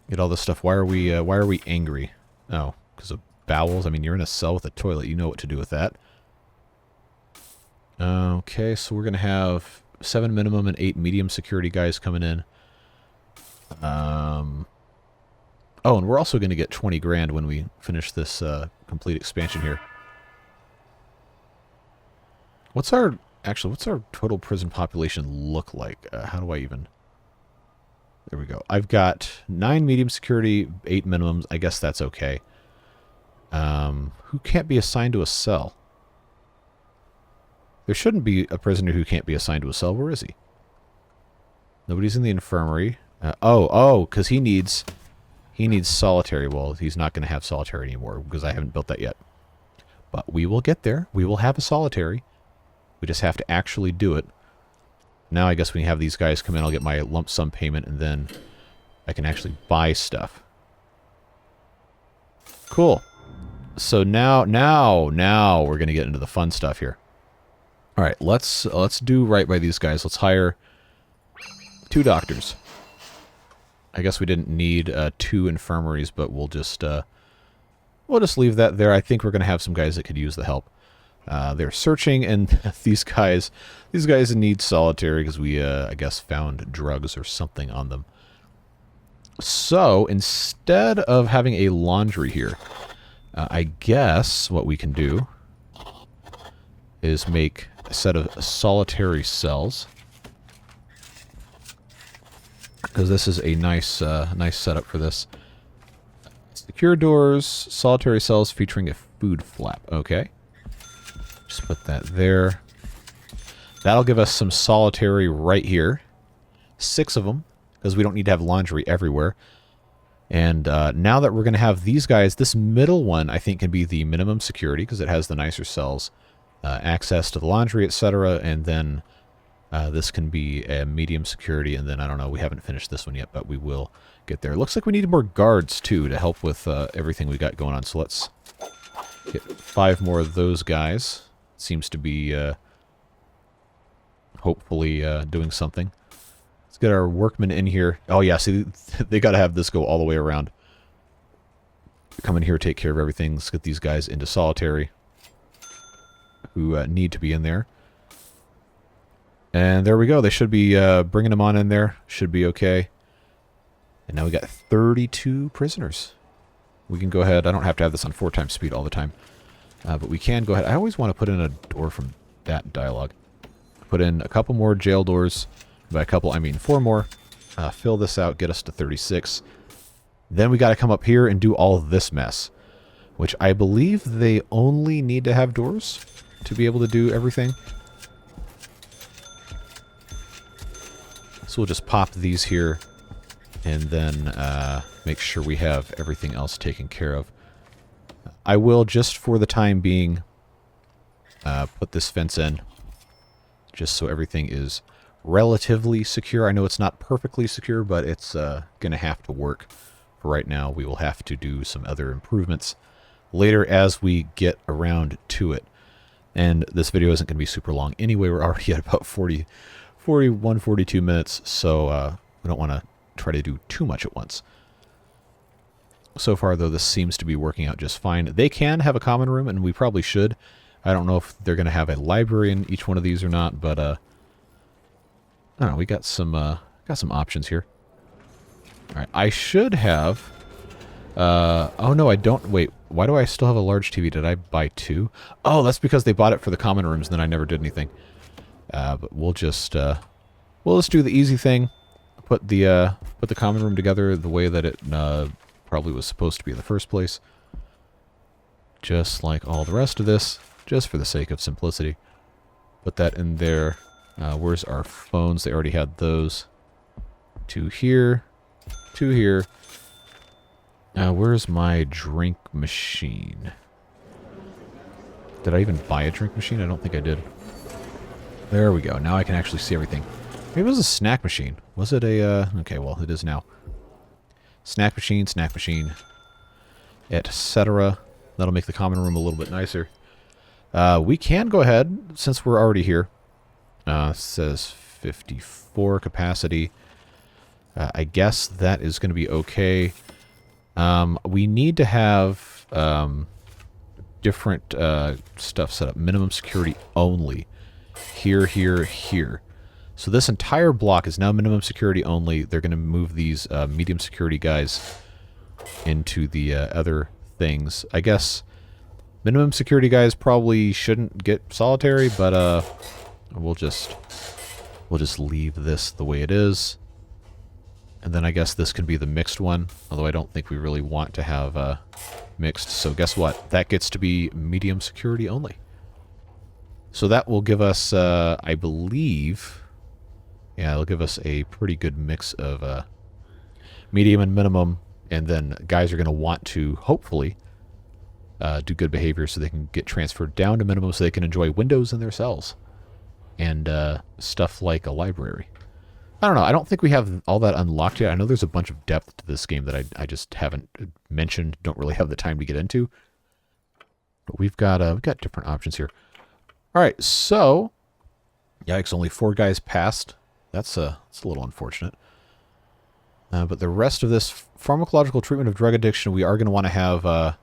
Speaker 1: Get all this stuff. Why are we angry? Oh, because of bowels? I mean, you're in a cell with a toilet. You know what to do with that. Okay, so we're going to have 7 minimum and 8 medium security guys coming in. Oh, and we're also going to get 20 grand when we finish this complete expansion here. What's our total prison population look like? How do I even... There we go. I've got 9 medium security, 8 minimums. I guess that's okay. Who can't be assigned to a cell? There shouldn't be a prisoner who can't be assigned to a cell. Where is he? Nobody's in the infirmary. Because he needs solitary. Well, he's not going to have solitary anymore because I haven't built that yet. But we will get there. We will have a solitary. We just have to actually do it. Now I guess when you have these guys come in, I'll get my lump sum payment, and then I can actually buy stuff. Cool. So now we're going to get into the fun stuff here. All right, let's do right by these guys. Let's hire 2 doctors. I guess we didn't need 2 infirmaries, but we'll just leave that there. I think we're going to have some guys that could use the help. They're searching, and these guys need solitary because we, I guess, found drugs or something on them. So, instead of having a laundry here, I guess what we can do is make a set of solitary cells. Because this is a nice setup for this. Secure doors, solitary cells featuring a food flap. Okay. Just put that there. That'll give us some solitary right here. 6 of them, because we don't need to have laundry everywhere. And now that we're going to have these guys, this middle one I think can be the minimum security, because it has the nicer cells, access to the laundry, etc. And then this can be a medium security, and then, I don't know, we haven't finished this one yet, but we will get there. Looks like we need more guards, too, to help with everything we got going on. So let's get 5 more of those guys. Seems to be, hopefully, doing something. Let's get our workmen in here. Oh, yeah, see, they got to have this go all the way around. Come in here, take care of everything. Let's get these guys into solitary who need to be in there. And there we go. They should be bringing them on in there. Should be okay. And now we got 32 prisoners. We can go ahead. I don't have to have this on 4 times speed all the time. But we can go ahead. I always want to put in a door from that dialogue. Put in a couple more jail doors. By a couple, I mean 4 more. Fill this out. Get us to 36. Then we got to come up here and do all this mess. Which I believe they only need to have doors to be able to do everything. So we'll just pop these here and then make sure we have everything else taken care of. I will, just for the time being, put this fence in just so everything is relatively secure. I know it's not perfectly secure, but it's going to have to work. For right now, we will have to do some other improvements later as we get around to it. And this video isn't going to be super long anyway. We're already at about 41, 42 minutes, so we don't want to try to do too much at once. So far, though, this seems to be working out just fine. They can have a common room, and we probably should. I don't know if they're going to have a library in each one of these or not, but I don't know. We got some options here. All right, I should have. Oh no, I don't. Wait, why do I still have a large TV? Did I buy 2? Oh, that's because they bought it for the common rooms, and then I never did anything. But we'll just do the easy thing. Put the common room together the way that it probably was supposed to be in the first place. Just like all the rest of this, just for the sake of simplicity. Put that in there. Where's our phones? They already had those. 2 here. 2 here. Where's my drink machine? Did I even buy a drink machine? I don't think I did. There we go. Now I can actually see everything. Maybe it was a snack machine. Was it a, okay, well, it is now. Snack machine, etc. That'll make the common room a little bit nicer. We can go ahead, since we're already here. It says 54 capacity. I guess that is going to be okay. We need to have different stuff set up. Minimum security only. Here, here, here. So this entire block is now minimum security only. They're going to move these medium security guys into the other things. I guess minimum security guys probably shouldn't get solitary, but we'll just leave this the way it is. And then I guess this can be the mixed one, although I don't think we really want to have mixed. So guess what? That gets to be medium security only. So that will give us, I believe, yeah, it'll give us a pretty good mix of medium and minimum, and then guys are going to want to, hopefully, do good behavior so they can get transferred down to minimum so they can enjoy windows in their cells and stuff like a library. I don't know. I don't think we have all that unlocked yet. I know there's a bunch of depth to this game that I just haven't mentioned, don't really have the time to get into. But we've got different options here. All right, so yikes! Only 4 guys passed. That's a little unfortunate. But the rest of this pharmacological treatment of drug addiction, we are going to want to have a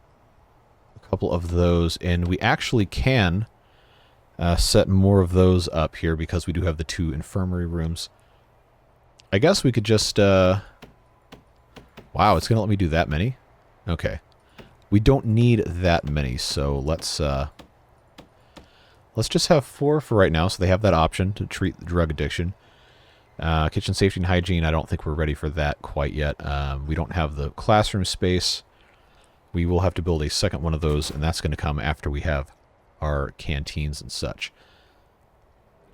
Speaker 1: couple of those, and we actually can set more of those up here because we do have the 2 infirmary rooms. I guess we could just... wow, it's going to let me do that many? Okay. We don't need that many, so let's just have 4 for right now, so they have that option to treat the drug addiction. Kitchen safety and hygiene, I don't think we're ready for that quite yet. We don't have the classroom space. we will have to build a second one of those, and that's going to come after we have our canteens and such.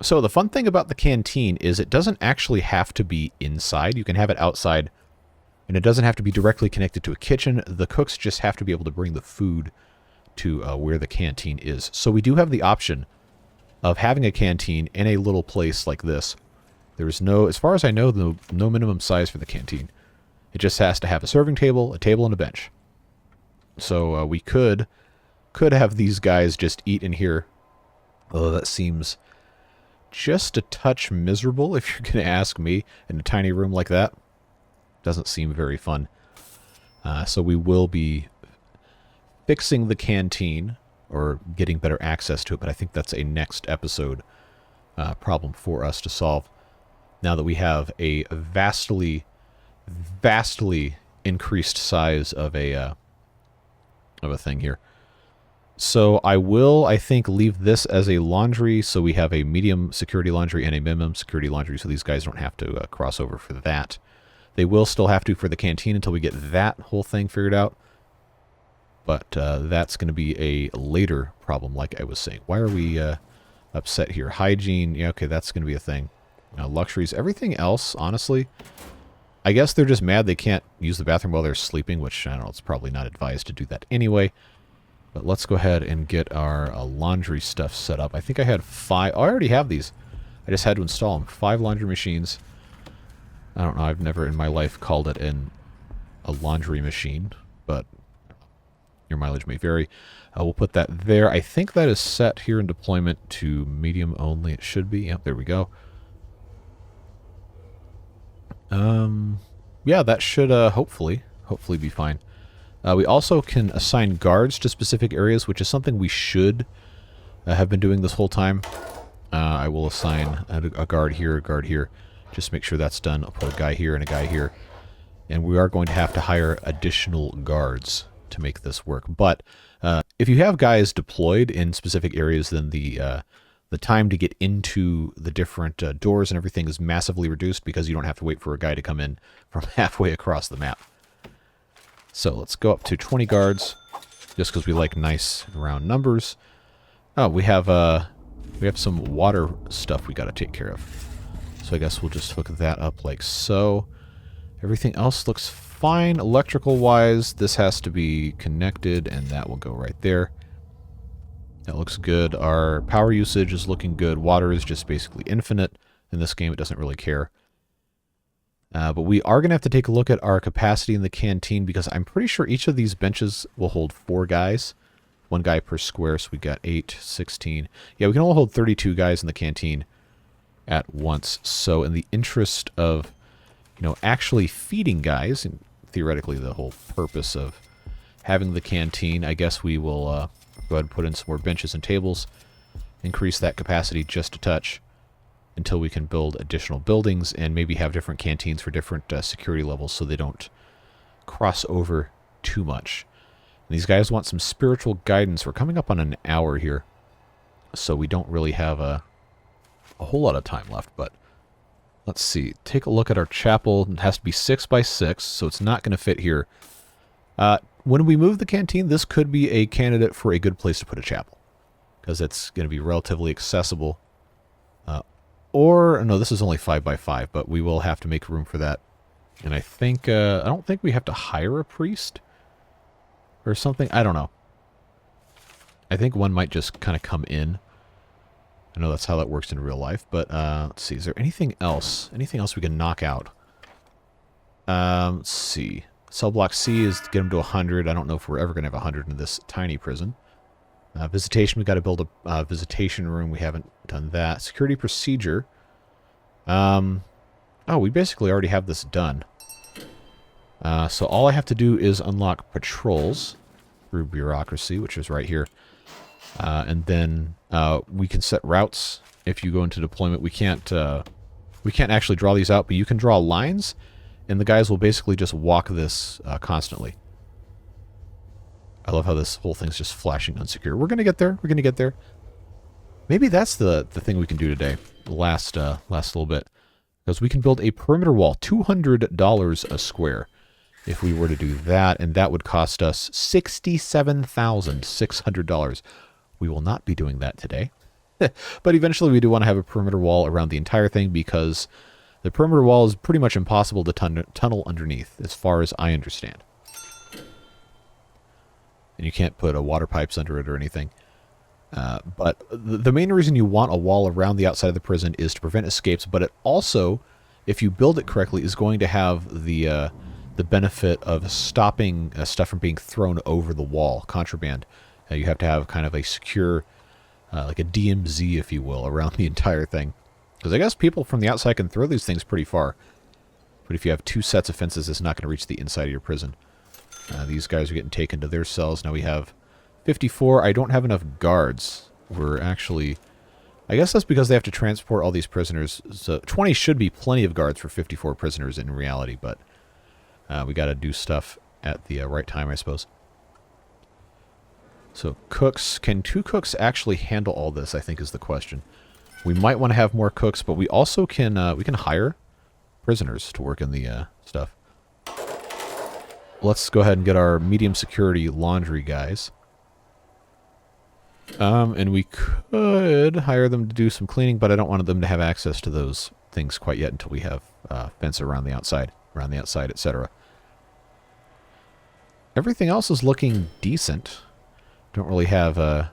Speaker 1: So the fun thing about the canteen is it doesn't actually have to be inside. You can have it outside, and it doesn't have to be directly connected to a kitchen. The cooks just have to be able to bring the food to where the canteen is. So we do have the option of having a canteen in a little place like this. There's no, as far as I know, no minimum size for the canteen. It just has to have a serving table, and a bench. So we could have these guys just eat in here. Although that seems just a touch miserable, if you're going to ask me, in a tiny room like that. Doesn't seem very fun. So we will be fixing the canteen, or getting better access to it, but I think that's a next episode problem for us to solve. Now that we have a vastly increased size of a thing here. So I will, I think, leave this as a laundry, so we have a medium security laundry and a minimum security laundry, so these guys don't have to cross over for that. They will still have to for the canteen until we get that whole thing figured out. But that's going to be a later problem, like I was saying. Why are we upset here? Hygiene, yeah, okay, that's going to be a thing. Luxuries, everything else, honestly, I guess they're just mad they can't use the bathroom while they're sleeping, which, I don't know, it's probably not advised to do that anyway. But let's go ahead and get our laundry stuff set up. I think I had 5. Oh, I already have these. I just had to install them. 5 laundry machines. I don't know, I've never in my life called it a laundry machine, but your mileage may vary. We'll put that there. I think that is set here in deployment to medium only. It should be. Yep, there we go. Yeah, that should hopefully be fine. We also can assign guards to specific areas, which is something we should have been doing this whole time. I will assign a guard here, just make sure that's done. I'll put a guy here and a guy here. And we are going to have to hire additional guards to make this work. But if you have guys deployed in specific areas, then the time to get into the different doors and everything is massively reduced, because you don't have to wait for a guy to come in from halfway across the map. So let's go up to 20 guards, just because we like nice round numbers. Oh, we have some water stuff we got to take care of. So I guess we'll just hook that up like so. Everything else looks fine electrical-wise. This has to be connected, and that will go right there. That looks good. Our power usage is looking good. Water is just basically infinite. In this game, it doesn't really care. But we are going to have to take a look at our capacity in the canteen, because I'm pretty sure each of these benches will hold 4 guys. 1 guy per square, so we got 8, 16. Yeah, we can only hold 32 guys in the canteen at once. So in the interest of, actually feeding guys, and theoretically the whole purpose of having the canteen, I guess we will go ahead and put in some more benches and tables, increase that capacity just a touch, until we can build additional buildings and maybe have different canteens for different security levels, so they don't cross over too much. And these guys want some spiritual guidance. We're coming up on an hour here, so we don't really have a whole lot of time left, but let's see. Take a look at our chapel. It has to be 6 by 6, so it's not going to fit here. When we move the canteen, this could be a candidate for a good place to put a chapel, because it's going to be relatively accessible. Or, no, this is only 5 by 5, but we will have to make room for that. And I think, I don't think we have to hire a priest or something. I don't know. I think one might just kind of come in. I know that's how that works in real life, but let's see. Is there anything else? Anything else we can knock out? Let's see. Cell block C is to get them to 100. I don't know if we're ever going to have 100 in this tiny prison. Visitation, we got to build a visitation room. We haven't done that. Security procedure. Oh, we basically already have this done. So all I have to do is unlock patrols through bureaucracy, which is right here. And then we can set routes. If you go into deployment, we can't actually draw these out, but you can draw lines, and the guys will basically just walk this constantly. I love how this whole thing's just flashing unsecure. We're gonna get there. We're gonna get there. Maybe that's the thing we can do today. Last little bit, because we can build a perimeter wall, $200 a square. if we were to do that, and that would cost us $67,600. We will not be doing that today. But eventually we do want to have a perimeter wall around the entire thing, because the perimeter wall is pretty much impossible to tunnel underneath, as far as I understand. And you can't put water pipes under it or anything. But the main reason you want a wall around the outside of the prison is to prevent escapes, but it also, if you build it correctly, is going to have the benefit of stopping stuff from being thrown over the wall, contraband. You have to have kind of a secure, like a DMZ, if you will, around the entire thing. Because I guess people from the outside can throw these things pretty far. But if you have 2 sets of fences, it's not going to reach the inside of your prison. These guys are getting taken to their cells. Now we have 54. I don't have enough guards. We're actually... I guess that's because they have to transport all these prisoners. So 20 should be plenty of guards for 54 prisoners in reality, but we got to do stuff at the right time, I suppose. So cooks. Can 2 cooks actually handle all this, I think, is the question. We might want to have more cooks, but we also can we can hire prisoners to work in the stuff. Let's go ahead and get our medium security laundry guys. And we could hire them to do some cleaning, but I don't want them to have access to those things quite yet until we have fence around the outside, etc. Everything else is looking decent. Don't really have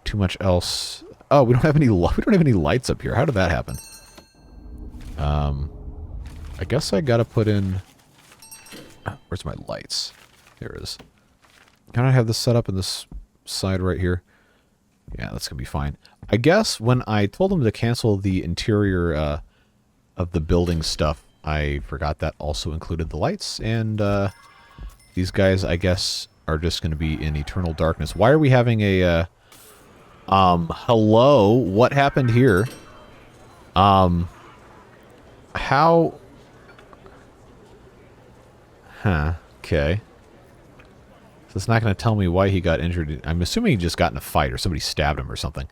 Speaker 1: too much else. Oh, we don't have any lights up here. How did that happen? I guess I gotta put in... Where's my lights? There it is. Can I have this set up in this side right here? Yeah, that's gonna be fine. I guess when I told them to cancel the interior of the building stuff, I forgot that also included the lights, and these guys, I guess, are just gonna be in eternal darkness. Why are we having a hello? What happened here? How... Huh, okay. So it's not going to tell me why he got injured. I'm assuming he just got in a fight or somebody stabbed him or something.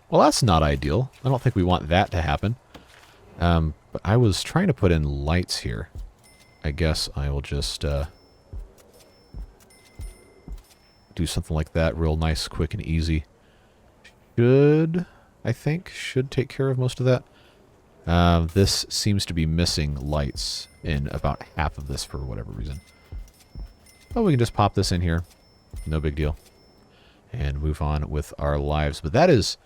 Speaker 1: Well, that's not ideal. I don't think we want that to happen. But I was trying to put in lights here. I guess I will just do something like that. Real nice, quick, and easy. Should take care of most of that. This seems to be missing lights in about half of this for whatever reason. Oh, we can just pop this in here. No big deal. And move on with our lives. But that is,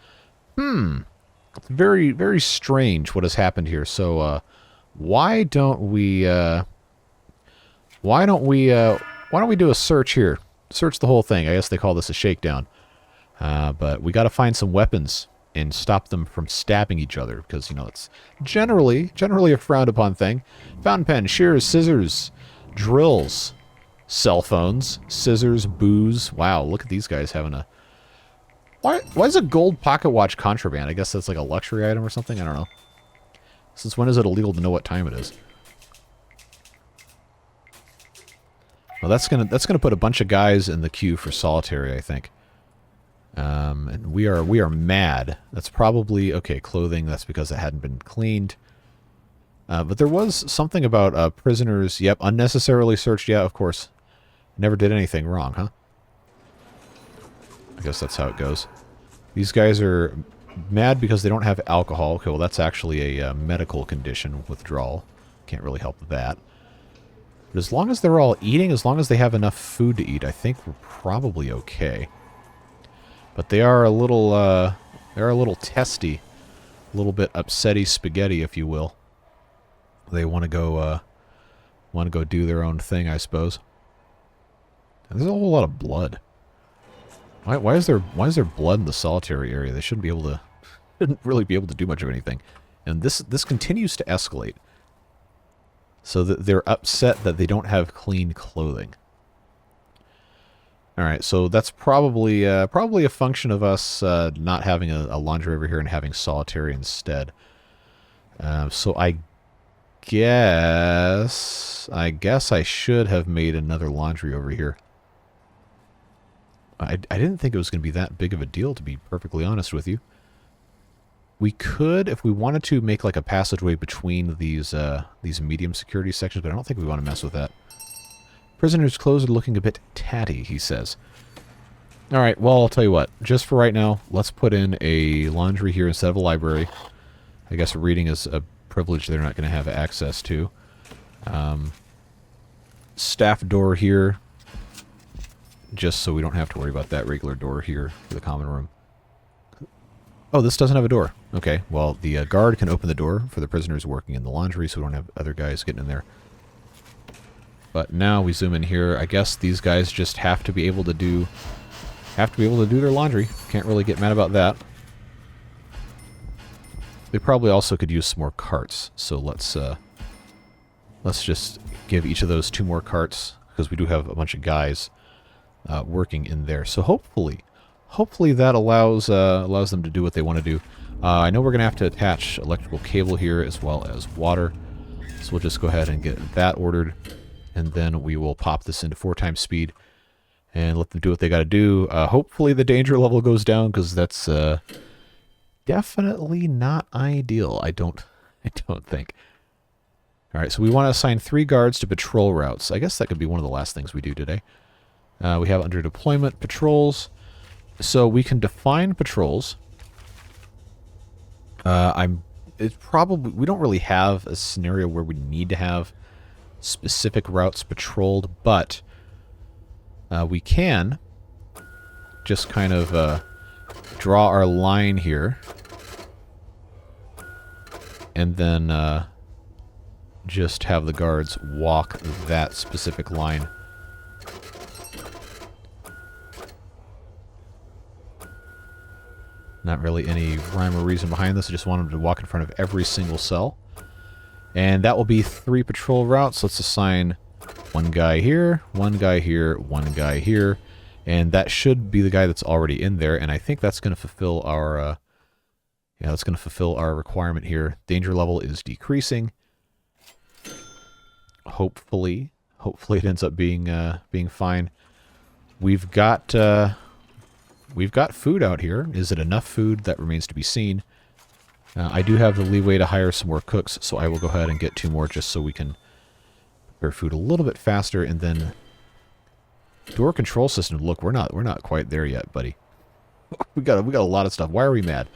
Speaker 1: very, very strange what has happened here. So, why don't we do a search here? Search the whole thing. I guess they call this a shakedown. But we got to find some weapons and stop them from stabbing each other, because, you know, it's generally a frowned upon thing. Fountain pen, shears, scissors, drills, cell phones, scissors, booze. Wow, look at these guys having a... Why is a gold pocket watch contraband? I guess that's like a luxury item or something? I don't know. Since when is it illegal to know what time it is? Well, that's gonna put a bunch of guys in the queue for solitary, I think. And we are mad. That's probably... Okay, clothing, that's because it hadn't been cleaned. But there was something about prisoners... Yep, unnecessarily searched. Yeah, of course. Never did anything wrong, huh? I guess that's how it goes. These guys are mad because they don't have alcohol. Okay, well, that's actually a medical condition, withdrawal. Can't really help with that. But as long as they're all eating, as long as they have enough food to eat, I think we're probably okay. But they are a little testy, a little bit upsetty spaghetti, if you will. They want to go do their own thing, I suppose. And there's a whole lot of blood. Why is there blood in the solitary area? They shouldn't really be able to do much of anything. And this continues to escalate. So that they're upset that they don't have clean clothing. All right, so that's probably a function of us not having a laundry over here and having solitary instead. So I guess I should have made another laundry over here. I didn't think it was going to be that big of a deal, to be perfectly honest with you. We could, if we wanted to, make like a passageway between these medium security sections, but I don't think we want to mess with that. Prisoner's clothes are looking a bit tatty, he says. Alright, well, I'll tell you what. Just for right now, let's put in a laundry here instead of a library. I guess reading is a privilege they're not going to have access to. Staff door here, just so we don't have to worry about that regular door here for the common room. Oh, this doesn't have a door. Okay, well, the guard can open the door for the prisoners working in the laundry, so we don't have other guys getting in there. But now we zoom in here. I guess these guys just have to be able to do their laundry. Can't really get mad about that. They probably also could use some more carts. So let's just give each of those 2 more carts, because we do have a bunch of guys working in there. So hopefully that allows them to do what they want to do. I know we're going to have to attach electrical cable here as well as water. So we'll just go ahead and get that ordered. And then we will pop this into 4 times speed and let them do what they got to do. Hopefully the danger level goes down, because that's definitely not ideal. I don't think. All right, so we want to assign 3 guards to patrol routes. I guess that could be one of the last things we do today. We have under deployment patrols. So we can define patrols. We don't really have a scenario where we need to have specific routes patrolled, but we can just kind of draw our line here, and then just have the guards walk that specific line. Not really any rhyme or reason behind this. I just want them to walk in front of every single cell. And that will be 3 patrol routes. Let's assign 1 guy here, 1 guy here, 1 guy here. And that should be the guy that's already in there. And I think that's going to fulfill our requirement here. Danger level is decreasing. Hopefully it ends up being fine. We've got food out here. Is it enough food? That remains to be seen. I do have the leeway to hire some more cooks, so I will go ahead and get 2 more just so we can prepare food a little bit faster. And then door control system. Look, we're not quite there yet, buddy. we got a lot of stuff. Why are we mad?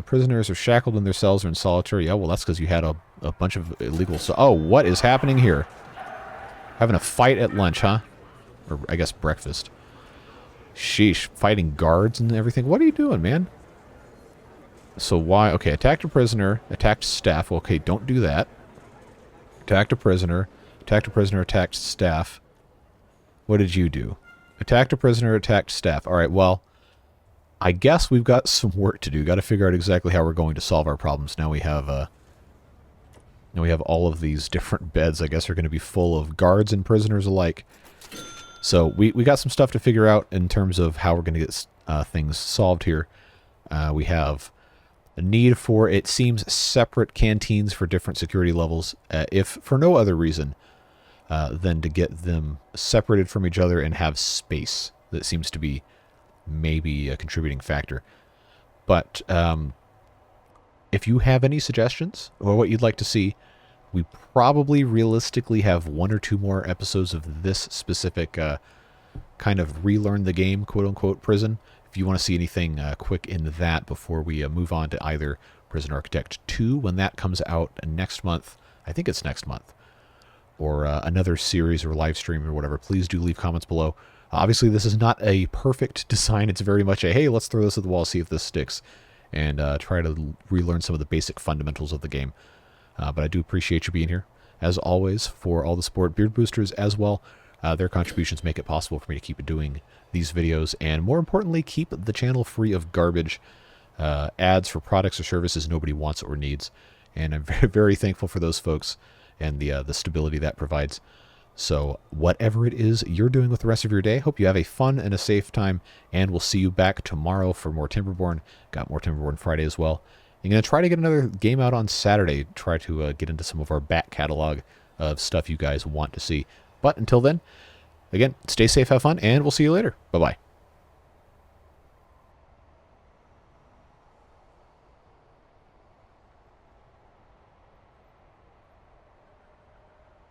Speaker 1: Prisoners are shackled in their cells or in solitary. Yeah, well, that's because you had a bunch of illegal. Oh, what is happening here? Having a fight at lunch, huh? Or I guess breakfast. Sheesh, fighting guards and everything. What are you doing, man? So why? Okay, attacked a prisoner, attacked staff. Okay, don't do that. Attacked a prisoner, attacked staff. What did you do? Attacked a prisoner, attacked staff. All right, well, I guess we've got some work to do. Got to figure out exactly how we're going to solve our problems. Now we have all of these different beds. I guess are going to be full of guards and prisoners alike. So we got some stuff to figure out in terms of how we're going to get things solved here. We have a need for, it seems, separate canteens for different security levels, if for no other reason than to get them separated from each other and have space. That seems to be maybe a contributing factor. But if you have any suggestions or what you'd like to see, we probably realistically have 1 or 2 more episodes of this specific kind of relearn the game, quote-unquote, prison. If you want to see anything quick in that before we move on to either Prison Architect 2, when that comes out next month, I think it's next month, or another series or live stream or whatever, please do leave comments below. Obviously, this is not a perfect design. It's very much a, hey, let's throw this at the wall, see if this sticks, and try to relearn some of the basic fundamentals of the game. But I do appreciate you being here, as always, for all the support. Beard Boosters as well. Their contributions make it possible for me to keep doing these videos, and more importantly, keep the channel free of garbage ads for products or services nobody wants or needs. And I'm very, very thankful for those folks and the stability that provides. So whatever it is you're doing with the rest of your day, hope you have a fun and a safe time, and we'll see you back tomorrow for more Timberborn. Got more Timberborn Friday as well. I'm going to try to get another game out on Saturday, try to get into some of our back catalog of stuff you guys want to see. But until then, again, stay safe, have fun, and we'll see you later. Bye-bye.